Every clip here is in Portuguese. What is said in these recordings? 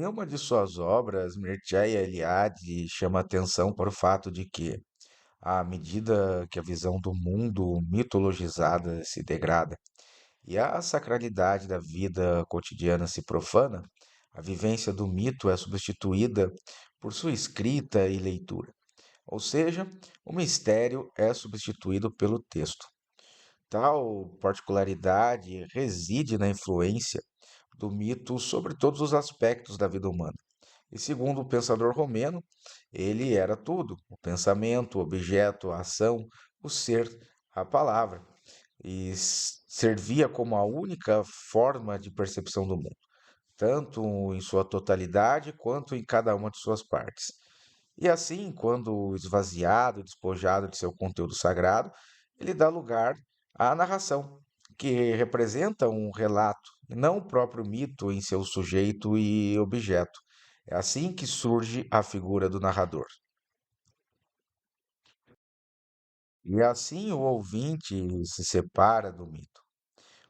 Em uma de suas obras, Mircea Eliade chama atenção para o fato de que, à medida que a visão do mundo mitologizada se degrada e a sacralidade da vida cotidiana se profana, a vivência do mito é substituída por sua escrita e leitura. Ou seja, o mistério é substituído pelo texto. Tal particularidade reside na influência do mito sobre todos os aspectos da vida humana. E segundo o pensador romeno, ele era tudo: o pensamento, o objeto, a ação, o ser, a palavra, e servia como a única forma de percepção do mundo, tanto em sua totalidade quanto em cada uma de suas partes. E assim, quando esvaziado e despojado de seu conteúdo sagrado, ele dá lugar à narração, que representa um relato, e não o próprio mito em seu sujeito e objeto. É assim que surge a figura do narrador. E assim o ouvinte se separa do mito.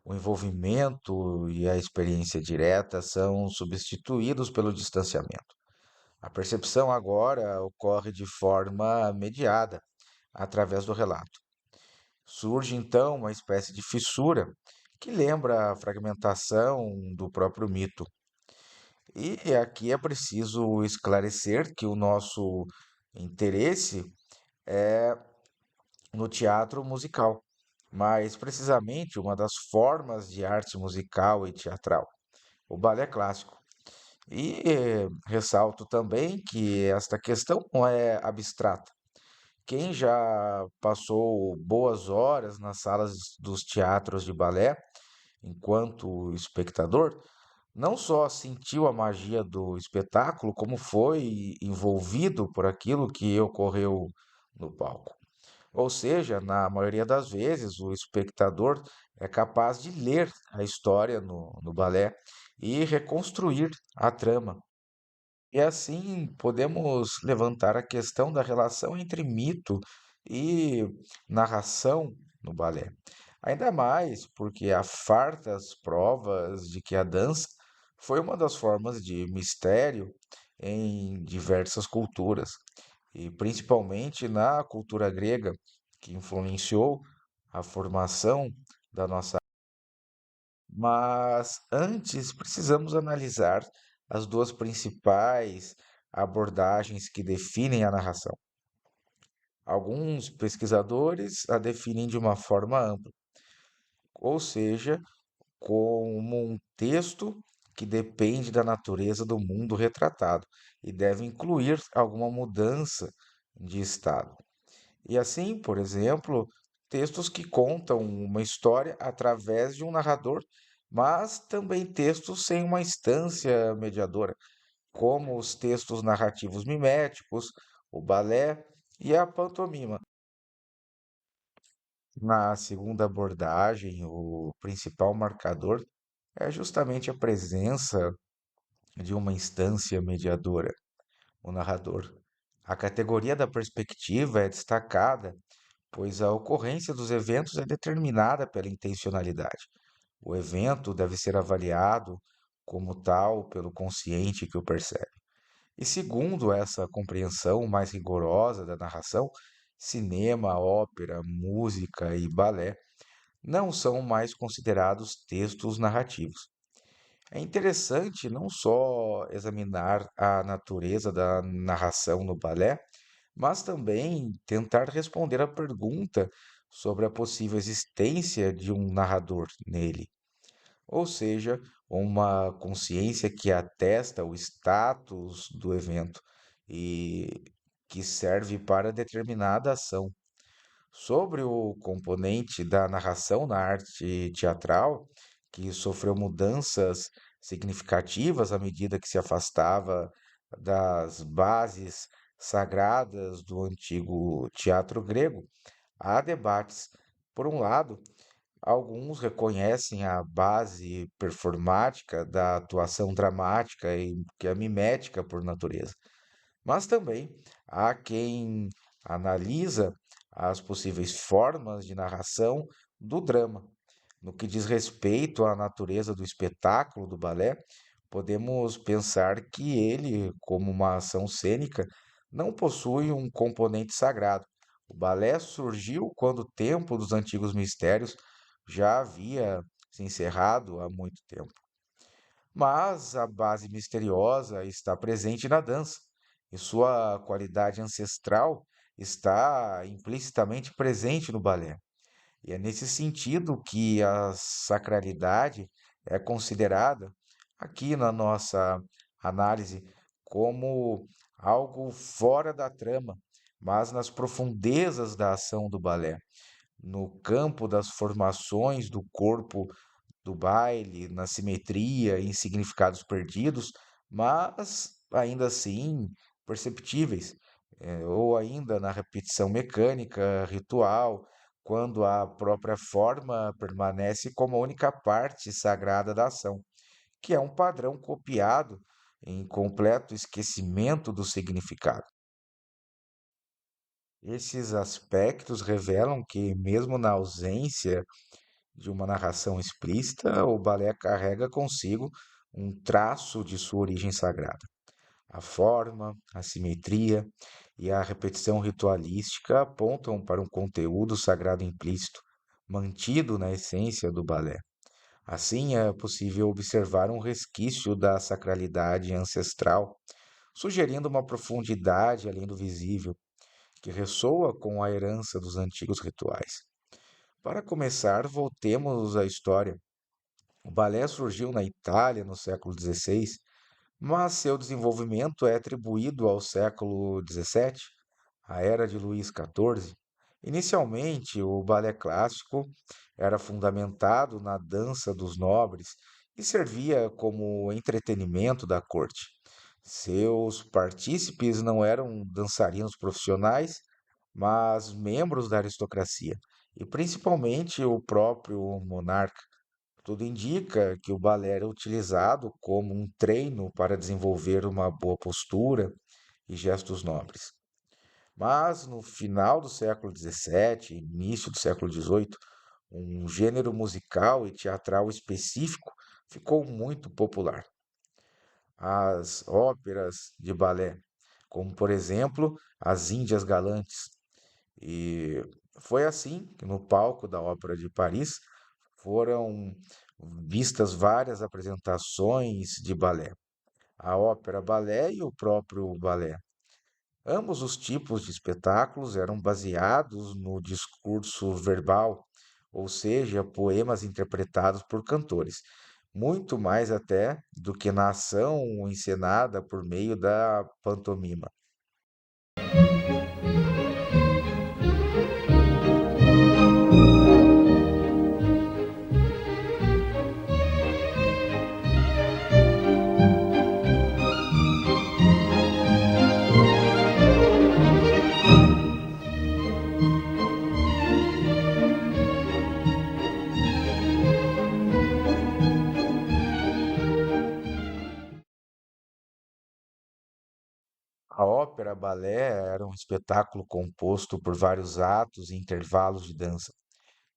O envolvimento e a experiência direta são substituídos pelo distanciamento. A percepção agora ocorre de forma mediada, através do relato. Surge então uma espécie de fissura que lembra a fragmentação do próprio mito. E aqui é preciso esclarecer que o nosso interesse é no teatro musical, mais precisamente uma das formas de arte musical e teatral, o balé clássico. E ressalto também que esta questão não é abstrata. Quem já passou boas horas nas salas dos teatros de balé, enquanto espectador, não só sentiu a magia do espetáculo, como foi envolvido por aquilo que ocorreu no palco. Ou seja, na maioria das vezes, o espectador é capaz de ler a história no balé e reconstruir a trama. E assim podemos levantar a questão da relação entre mito e narração no balé. Ainda mais porque há fartas provas de que a dança foi uma das formas de mistério em diversas culturas, e principalmente na cultura grega, que influenciou a formação da nossa. Mas antes precisamos analisar as duas principais abordagens que definem a narração. Alguns pesquisadores a definem de uma forma ampla, ou seja, como um texto que depende da natureza do mundo retratado e deve incluir alguma mudança de estado. E assim, por exemplo, textos que contam uma história através de um narrador, mas também textos sem uma instância mediadora, como os textos narrativos miméticos, o balé e a pantomima. Na segunda abordagem, o principal marcador é justamente a presença de uma instância mediadora, o narrador. A categoria da perspectiva é destacada pois a ocorrência dos eventos é determinada pela intencionalidade. O evento deve ser avaliado como tal pelo consciente que o percebe. E segundo essa compreensão mais rigorosa da narração, cinema, ópera, música e balé não são mais considerados textos narrativos. É interessante não só examinar a natureza da narração no balé, mas também tentar responder à pergunta sobre a possível existência de um narrador nele, ou seja, uma consciência que atesta o status do evento e que serve para determinada ação. Sobre o componente da narração na arte teatral, que sofreu mudanças significativas à medida que se afastava das bases sagradas do antigo teatro grego, há debates. Por um lado, alguns reconhecem a base performática da atuação dramática e que é mimética por natureza. Mas também há quem analisa as possíveis formas de narração do drama. No que diz respeito à natureza do espetáculo do balé, podemos pensar que ele, como uma ação cênica, não possui um componente sagrado. O balé surgiu quando o tempo dos antigos mistérios já havia se encerrado há muito tempo. Mas a base misteriosa está presente na dança, e sua qualidade ancestral está implicitamente presente no balé. E é nesse sentido que a sacralidade é considerada, aqui na nossa análise, como algo fora da trama, mas nas profundezas da ação do balé, no campo das formações do corpo do baile, na simetria, em significados perdidos, mas ainda assim perceptíveis, ou ainda na repetição mecânica, ritual, quando a própria forma permanece como a única parte sagrada da ação, que é um padrão copiado em completo esquecimento do significado. Esses aspectos revelam que, mesmo na ausência de uma narração explícita, o balé carrega consigo um traço de sua origem sagrada. A forma, a simetria e a repetição ritualística apontam para um conteúdo sagrado implícito, mantido na essência do balé. Assim, é possível observar um resquício da sacralidade ancestral, sugerindo uma profundidade além do visível, que ressoa com a herança dos antigos rituais. Para começar, voltemos à história. O balé surgiu na Itália no século XVI, mas seu desenvolvimento é atribuído ao século XVII, a era de Luís XIV. Inicialmente, o balé clássico era fundamentado na dança dos nobres e servia como entretenimento da corte. Seus partícipes não eram dançarinos profissionais, mas membros da aristocracia, e principalmente o próprio monarca. Tudo indica que o balé era utilizado como um treino para desenvolver uma boa postura e gestos nobres. Mas no final do século XVII, início do século XVIII, um gênero musical e teatral específico ficou muito popular: as óperas de balé, como por exemplo as Índias Galantes. E foi assim que no palco da Ópera de Paris foram vistas várias apresentações de balé, a ópera balé e o próprio balé. Ambos os tipos de espetáculos eram baseados no discurso verbal, ou seja, poemas interpretados por cantores, muito mais até do que na ação encenada por meio da pantomima. A ópera balé era um espetáculo composto por vários atos e intervalos de dança,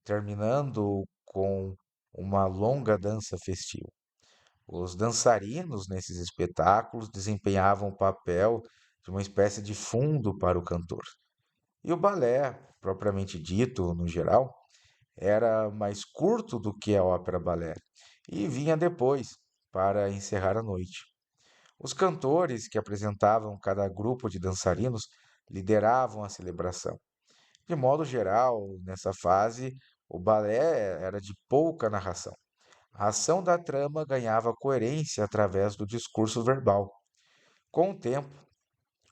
terminando com uma longa dança festiva. Os dançarinos nesses espetáculos desempenhavam o papel de uma espécie de fundo para o cantor. E o balé, propriamente dito, no geral, era mais curto do que a ópera balé e vinha depois, para encerrar a noite. Os cantores que apresentavam cada grupo de dançarinos lideravam a celebração. De modo geral, nessa fase, o balé era de pouca narração. A ação da trama ganhava coerência através do discurso verbal. Com o tempo,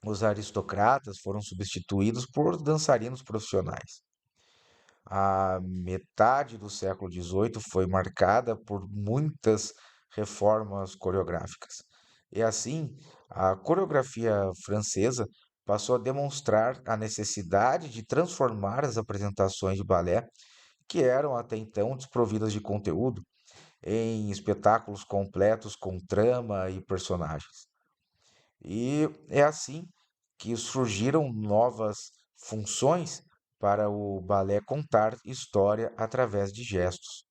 os aristocratas foram substituídos por dançarinos profissionais. A metade do século XVIII foi marcada por muitas reformas coreográficas. E assim, a coreografia francesa passou a demonstrar a necessidade de transformar as apresentações de balé, que eram até então desprovidas de conteúdo, em espetáculos completos com trama e personagens. E é assim que surgiram novas funções para o balé contar história através de gestos.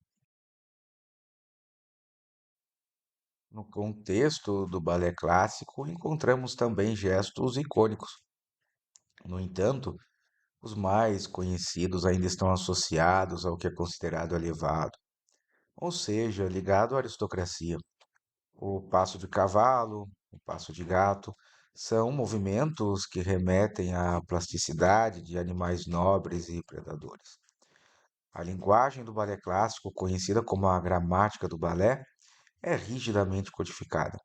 No contexto do balé clássico, encontramos também gestos icônicos. No entanto, os mais conhecidos ainda estão associados ao que é considerado elevado, ou seja, ligado à aristocracia. O passo de cavalo, o passo de gato, são movimentos que remetem à plasticidade de animais nobres e predadores. A linguagem do balé clássico, conhecida como a gramática do balé, é rigidamente codificada.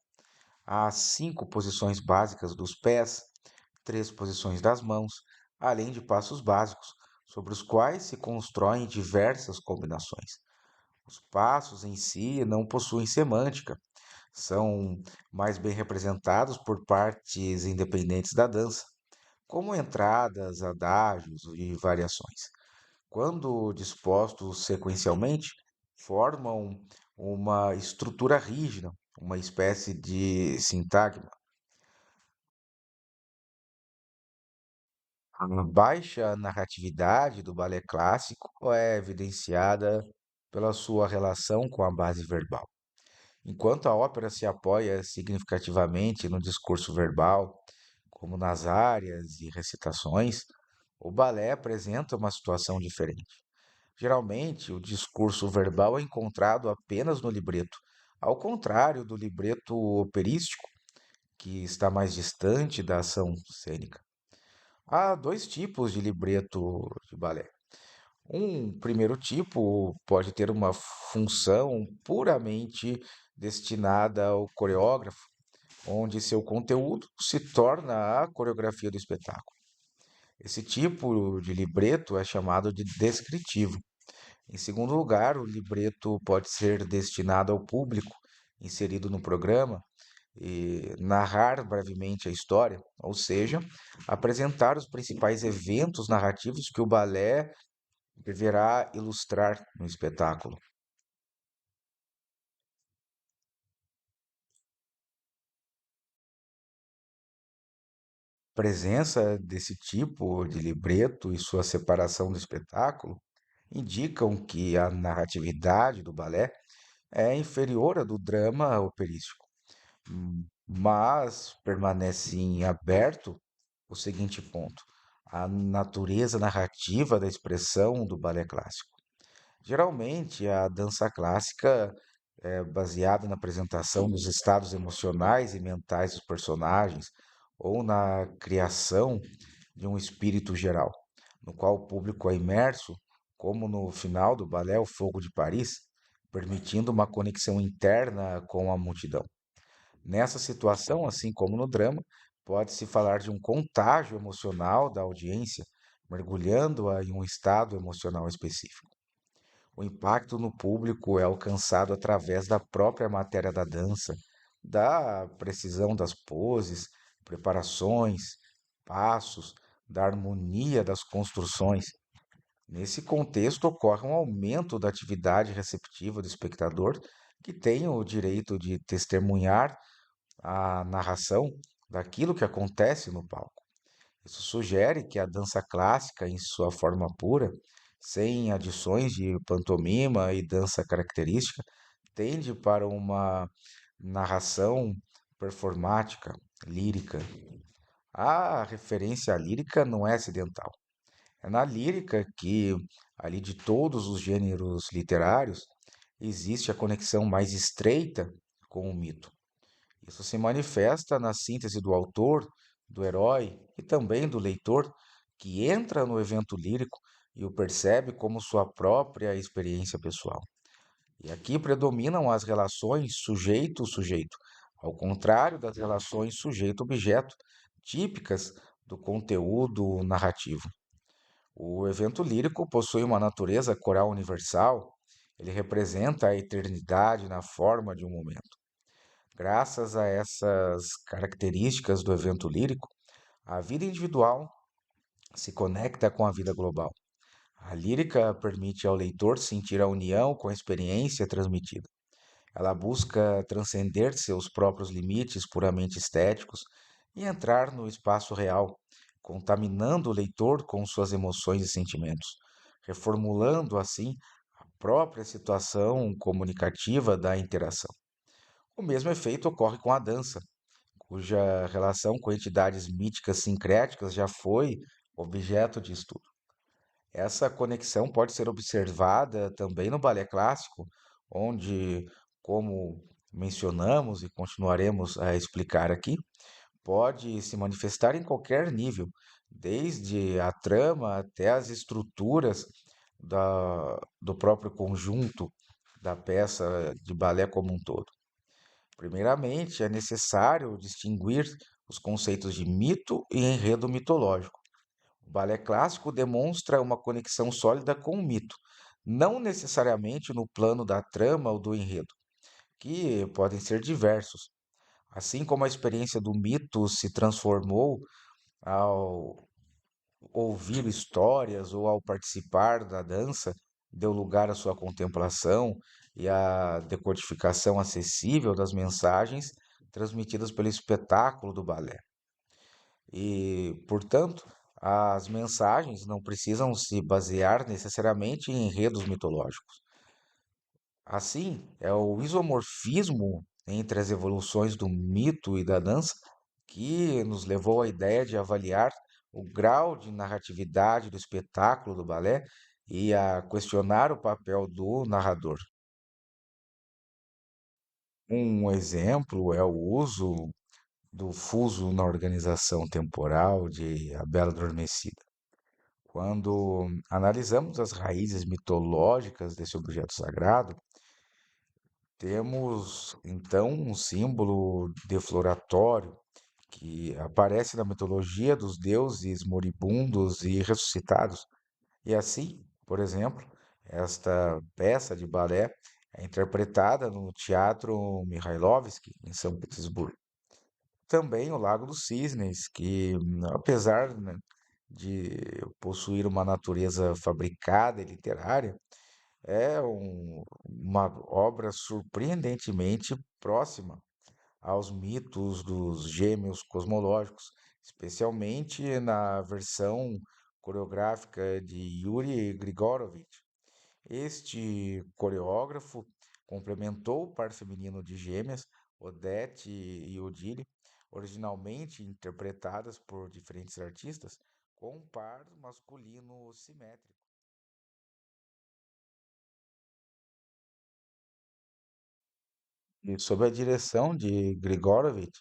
Há 5 posições básicas dos pés, 3 posições das mãos, além de passos básicos, sobre os quais se constroem diversas combinações. Os passos em si não possuem semântica, são mais bem representados por partes independentes da dança, como entradas, adágios e variações. Quando dispostos sequencialmente, formam uma estrutura rígida, uma espécie de sintagma. A baixa narratividade do balé clássico é evidenciada pela sua relação com a base verbal. Enquanto a ópera se apoia significativamente no discurso verbal, como nas áreas e recitações, o balé apresenta uma situação diferente. Geralmente, o discurso verbal é encontrado apenas no libreto, ao contrário do libreto operístico, que está mais distante da ação cênica. Há dois tipos de libreto de balé. Um primeiro tipo pode ter uma função puramente destinada ao coreógrafo, onde seu conteúdo se torna a coreografia do espetáculo. Esse tipo de libreto é chamado de descritivo. Em segundo lugar, o libreto pode ser destinado ao público inserido no programa e narrar brevemente a história, ou seja, apresentar os principais eventos narrativos que o balé deverá ilustrar no espetáculo. A presença desse tipo de libreto e sua separação do espetáculo indicam que a narratividade do balé é inferior à do drama operístico. Mas permanece em aberto o seguinte ponto: a natureza narrativa da expressão do balé clássico. Geralmente, a dança clássica é baseada na apresentação dos estados emocionais e mentais dos personagens ou na criação de um espírito geral, no qual o público é imerso, como no final do balé O Fogo de Paris, permitindo uma conexão interna com a multidão. Nessa situação, assim como no drama, pode-se falar de um contágio emocional da audiência, mergulhando-a em um estado emocional específico. O impacto no público é alcançado através da própria matéria da dança, da precisão das poses, preparações, passos, da harmonia das construções. Nesse contexto, ocorre um aumento da atividade receptiva do espectador, que tem o direito de testemunhar a narração daquilo que acontece no palco. Isso sugere que a dança clássica, em sua forma pura, sem adições de pantomima e dança característica, tende para uma narração performática, lírica. A referência à lírica não é acidental. É na lírica que, ali de todos os gêneros literários, existe a conexão mais estreita com o mito. Isso se manifesta na síntese do autor, do herói e também do leitor, que entra no evento lírico e o percebe como sua própria experiência pessoal. E aqui predominam as relações sujeito-sujeito, ao contrário das relações sujeito-objeto, típicas do conteúdo narrativo. O evento lírico possui uma natureza coral universal, ele representa a eternidade na forma de um momento. Graças a essas características do evento lírico, a vida individual se conecta com a vida global. A lírica permite ao leitor sentir a união com a experiência transmitida. Ela busca transcender seus próprios limites puramente estéticos e entrar no espaço real, contaminando o leitor com suas emoções e sentimentos, reformulando assim a própria situação comunicativa da interação. O mesmo efeito ocorre com a dança, cuja relação com entidades míticas sincréticas já foi objeto de estudo. Essa conexão pode ser observada também no balé clássico, onde, como mencionamos e continuaremos a explicar aqui, pode se manifestar em qualquer nível, desde a trama até as estruturas do próprio conjunto da peça de balé como um todo. Primeiramente, é necessário distinguir os conceitos de mito e enredo mitológico. O balé clássico demonstra uma conexão sólida com o mito, não necessariamente no plano da trama ou do enredo, que podem ser diversos. Assim como a experiência do mito se transformou ao ouvir histórias ou ao participar da dança, deu lugar à sua contemplação e à decodificação acessível das mensagens transmitidas pelo espetáculo do balé. E, portanto, as mensagens não precisam se basear necessariamente em enredos mitológicos. Assim, é o isomorfismo entre as evoluções do mito e da dança que nos levou à ideia de avaliar o grau de narratividade do espetáculo do balé e a questionar o papel do narrador. Um exemplo é o uso do fuso na organização temporal de A Bela Adormecida. Quando analisamos as raízes mitológicas desse objeto sagrado, temos então um símbolo defloratório que aparece na mitologia dos deuses moribundos e ressuscitados. E assim, por exemplo, esta peça de balé é interpretada no Teatro Mihailovsky, em São Petersburgo. Também o Lago dos Cisnes, que apesar, né, de possuir uma natureza fabricada e literária, é uma obra surpreendentemente próxima aos mitos dos gêmeos cosmológicos, especialmente na versão coreográfica de Yuri Grigorovich. Este coreógrafo complementou o par feminino de gêmeas, Odete e Odile, originalmente interpretadas por diferentes artistas, com um par masculino simétrico. E sob a direção de Grigorovich,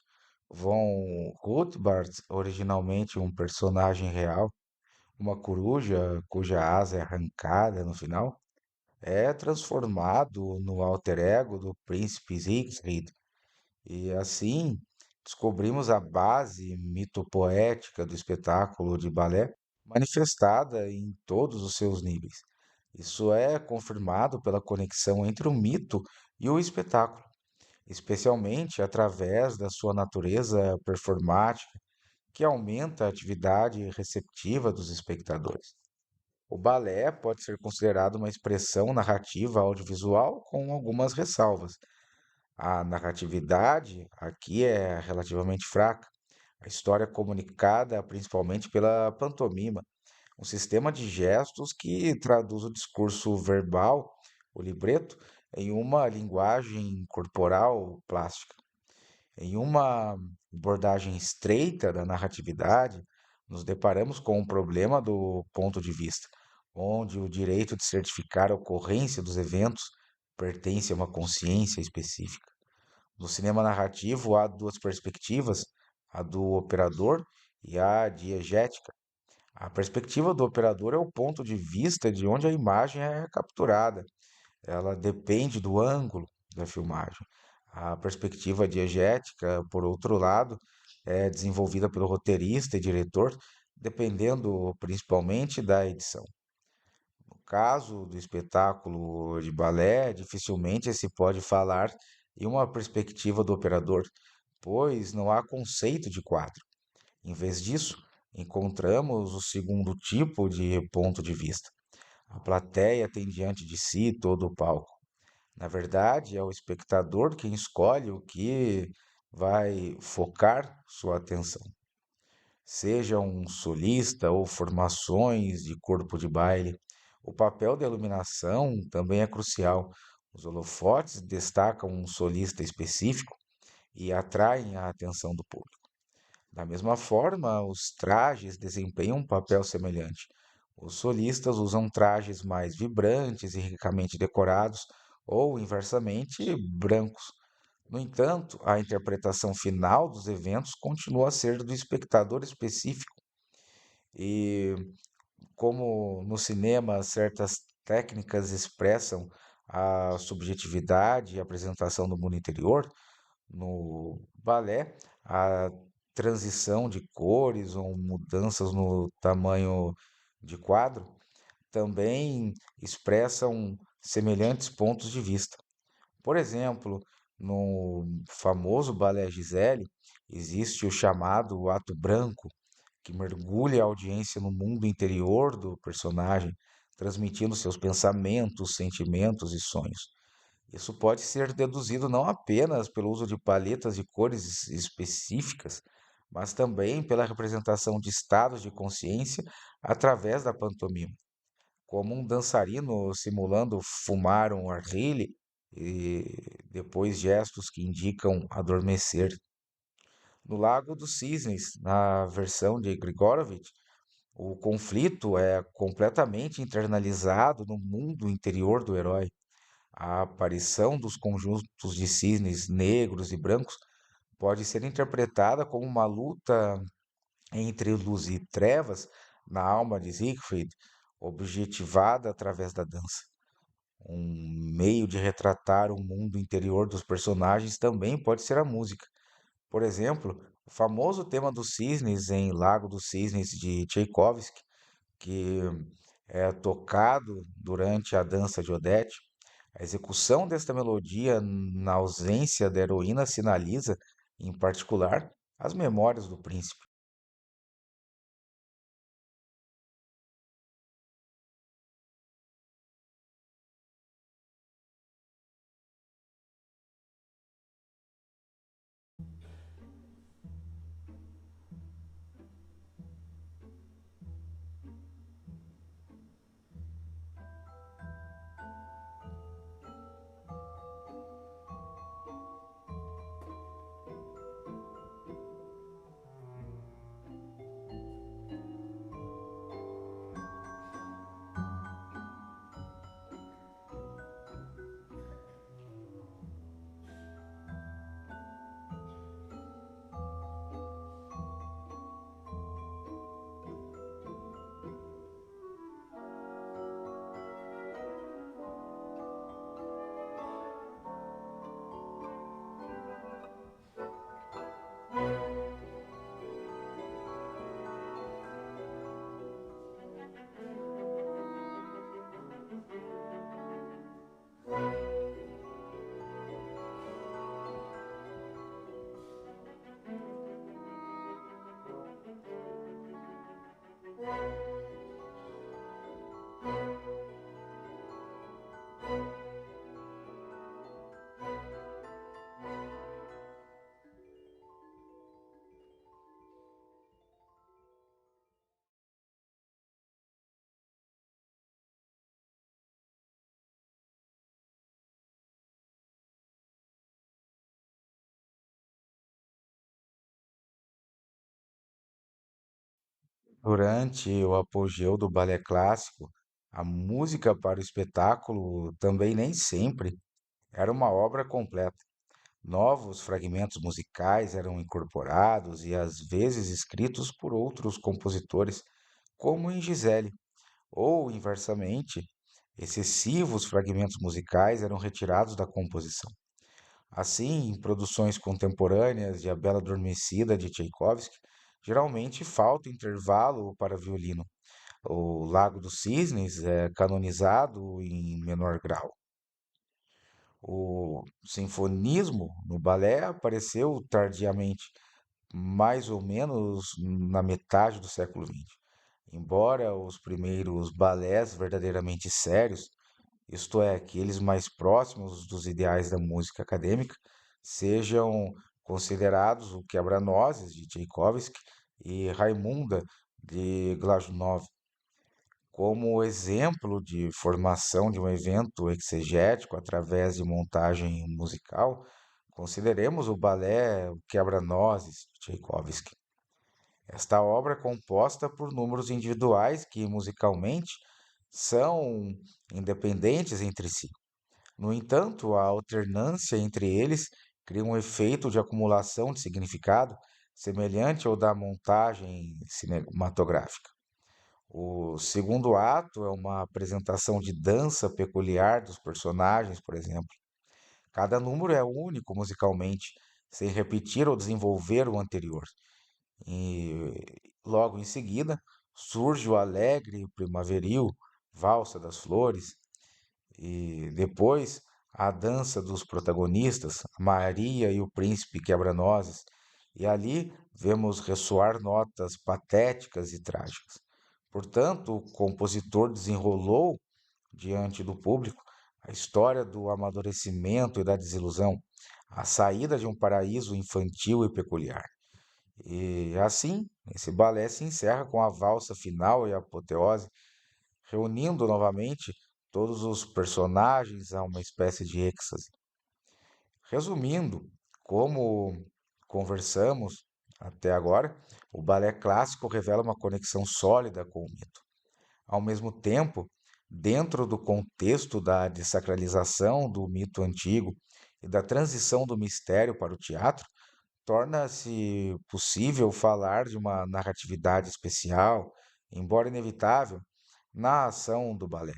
von Rothbard, originalmente um personagem real, uma coruja cuja asa é arrancada no final, é transformado no alter ego do príncipe Siegfried. E assim descobrimos a base mitopoética do espetáculo de balé, manifestada em todos os seus níveis. Isso é confirmado pela conexão entre o mito e o espetáculo, especialmente através da sua natureza performática, que aumenta a atividade receptiva dos espectadores. O balé pode ser considerado uma expressão narrativa audiovisual com algumas ressalvas. A narratividade aqui é relativamente fraca. A história é comunicada principalmente pela pantomima, um sistema de gestos que traduz o discurso verbal, o libreto, em uma linguagem corporal plástica. Em uma abordagem estreita da narratividade, nos deparamos com o problema do ponto de vista, onde o direito de certificar a ocorrência dos eventos pertence a uma consciência específica. No cinema narrativo, há duas perspectivas, a do operador e a diegética. A perspectiva do operador é o ponto de vista de onde a imagem é capturada. Ela depende do ângulo da filmagem. A perspectiva diegética, por outro lado, é desenvolvida pelo roteirista e diretor, dependendo principalmente da edição. No caso do espetáculo de balé, dificilmente se pode falar em uma perspectiva do operador, pois não há conceito de quadro. Em vez disso, encontramos o segundo tipo de ponto de vista. A plateia tem diante de si todo o palco. Na verdade, é o espectador quem escolhe o que vai focar sua atenção. Seja um solista ou formações de corpo de baile, o papel da iluminação também é crucial. Os holofotes destacam um solista específico e atraem a atenção do público. Da mesma forma, os trajes desempenham um papel semelhante. Os solistas usam trajes mais vibrantes e ricamente decorados, ou, inversamente, brancos. No entanto, a interpretação final dos eventos continua a ser do espectador específico, e como no cinema certas técnicas expressam a subjetividade e a apresentação do mundo interior, no balé, a transição de cores ou mudanças no tamanho de quadro também expressam semelhantes pontos de vista. Por exemplo, no famoso balé Gisele, existe o chamado ato branco, que mergulha a audiência no mundo interior do personagem, transmitindo seus pensamentos, sentimentos e sonhos. Isso pode ser deduzido não apenas pelo uso de paletas de cores específicas, mas também pela representação de estados de consciência através da pantomima, como um dançarino simulando fumar um arrile e depois gestos que indicam adormecer. No Lago dos Cisnes, na versão de Grigorovich, o conflito é completamente internalizado no mundo interior do herói. A aparição dos conjuntos de cisnes negros e brancos pode ser interpretada como uma luta entre luz e trevas na alma de Siegfried, objetivada através da dança. Um meio de retratar o mundo interior dos personagens também pode ser a música. Por exemplo, o famoso tema dos cisnes em Lago dos Cisnes de Tchaikovsky, que é tocado durante a dança de Odete. A execução desta melodia na ausência da heroína sinaliza, em particular, as memórias do príncipe. Durante o apogeu do balé clássico, a música para o espetáculo também nem sempre era uma obra completa. Novos fragmentos musicais eram incorporados e às vezes escritos por outros compositores, como em Gisele, ou inversamente, excessivos fragmentos musicais eram retirados da composição. Assim, em produções contemporâneas de A Bela Adormecida de Tchaikovsky, geralmente falta intervalo para violino. O Lago dos Cisnes é canonizado em menor grau. O sinfonismo no balé apareceu tardiamente, mais ou menos na metade do século XX. Embora os primeiros balés verdadeiramente sérios, isto é, aqueles mais próximos dos ideais da música acadêmica, sejam considerados o Quebra-Nozes de Tchaikovsky e Raimunda de Glazunov. Como exemplo de formação de um evento exegético através de montagem musical, consideremos o balé O Quebra-Nozes, de Tchaikovsky. Esta obra é composta por números individuais que, musicalmente, são independentes entre si. No entanto, a alternância entre eles cria um efeito de acumulação de significado semelhante ao da montagem cinematográfica. O segundo ato é uma apresentação de dança peculiar dos personagens, por exemplo. Cada número é único musicalmente, sem repetir ou desenvolver o anterior. E logo em seguida surge o alegre primaveril, Valsa das Flores, e depois a dança dos protagonistas, Maria e o Príncipe Quebra-Nozes. E ali vemos ressoar notas patéticas e trágicas. Portanto, o compositor desenrolou diante do público a história do amadurecimento e da desilusão, a saída de um paraíso infantil e peculiar. E assim, esse balé se encerra com a valsa final e a apoteose, reunindo novamente todos os personagens a uma espécie de êxtase. Resumindo, como conversamos até agora, o balé clássico revela uma conexão sólida com o mito. Ao mesmo tempo, dentro do contexto da desacralização do mito antigo e da transição do mistério para o teatro, torna-se possível falar de uma narratividade especial, embora inevitável, na ação do balé.